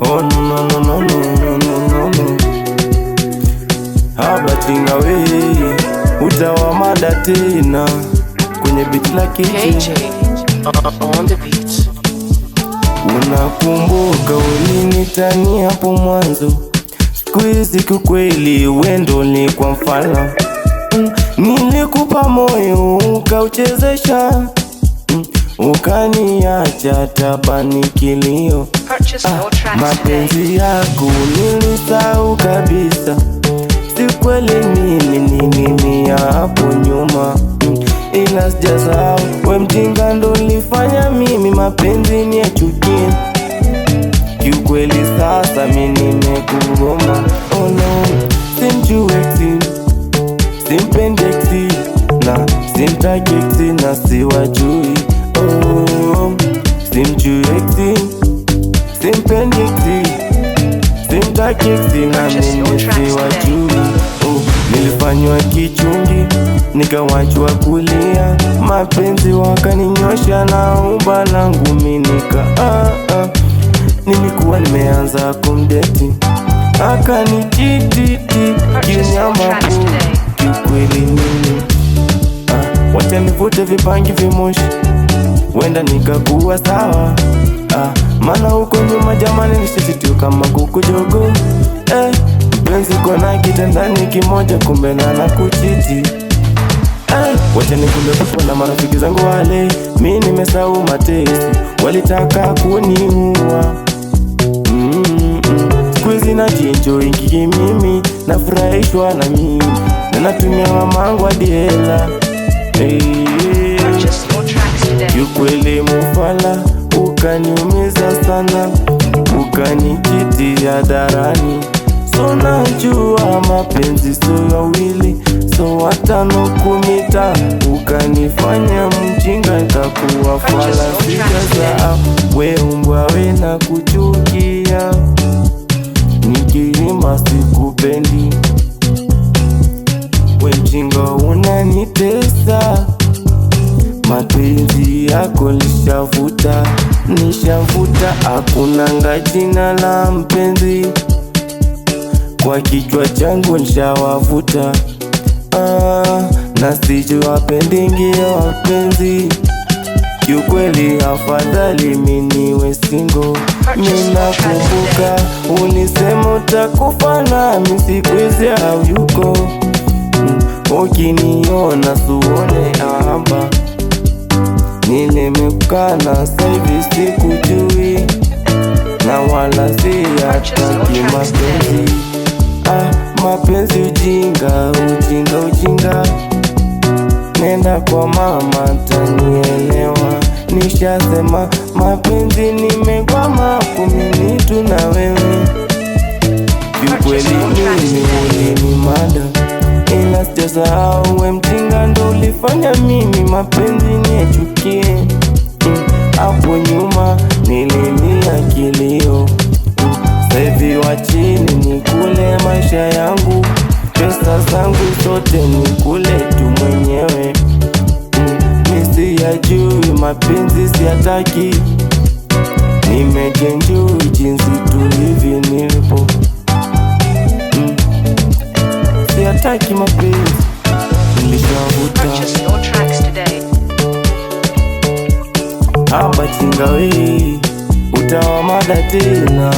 Oh no no no no no no no no. Abatinga we utawa mada tena kwenye beat la KJ on the beat. Unakumbuka ulinitania hapo mwanzo, siku hizi kiukweli wendo ni kwa mfano. Nilikupa moyo ukauchezesha, ukaniacha tabani kilio. Mapenzi yako nilisahau kabisa, si kweli nini hapo nyuma, ila sijasahau we mjinga ndo nilifanya mimi mapenzi niyachukie. Kiukweli sasa mimi nimekugoma. Oh no, simjui simpendi na simtaki na siwajui. Oh, simjui simpendi simtaki na mimi siwajui. Oh, nilifanywa kichungi nikawachwa kulia, mapenzi wakaninyosha na umba langu minika. Nilikuwa nimeanza kumdeti akanichiti kinyama kiukweli nini. Wacha nivute vipangi vimoshi, wenda nikakuwa sawa. Mana huko nyuma jamani nishititu kama kuku jogo. Mpenzi kona kitandani kimoja kumbe na nakuchiti. Wacha nikule kupo na marafiki zangu wale, mimi nimesahau matesi, walitaka kuniua. Squeezy na jinjo ingi mimi nafurahishwa na mimi, na natumia mamangu hadi hela. Kiukweli mufala ukaniumiza sana, ukanichiti hadharani. So najua mapenzi so wawili, so watano kumita, ukanifanya mjinga nikakuwa fala. Sijaza we umbwa we na kuchukia, nikiima sikupendi, we mjinga unanitesa. Mapenzi yako nishavuta, hakuna jina la mpenzi kwa kichwa changu nishawavuta. Na sijuwapendingi wapenzi, kiukweli afadhali miniwe single. Minakumbuka ulisema utakufa nami, siku hizi hauyuko. Ukiniona suone ahamba, nilimekukana saivi sikujui, na wala siyataki mapenzi. Mapenzi ujinga. Nenda kwa mama tanielewa, nishasema mapenzi nimegwama kuminitu na wewe. Kiukweli mimi ulinimada, ila sijasahau we mjinga ndo ulifanya mimi mapenzi niyachukie. Hapo nyuma nililia kilio, saivi wa chini nikule maisha yangu, pesa zangu zote nikule tu mwenyewe. Misi ya juu mapenzi siyataki, nimejenjui jinsi tulivi nilipo. Siyataki mapenzi nilishavuta. Abatinga we utawa mada tena.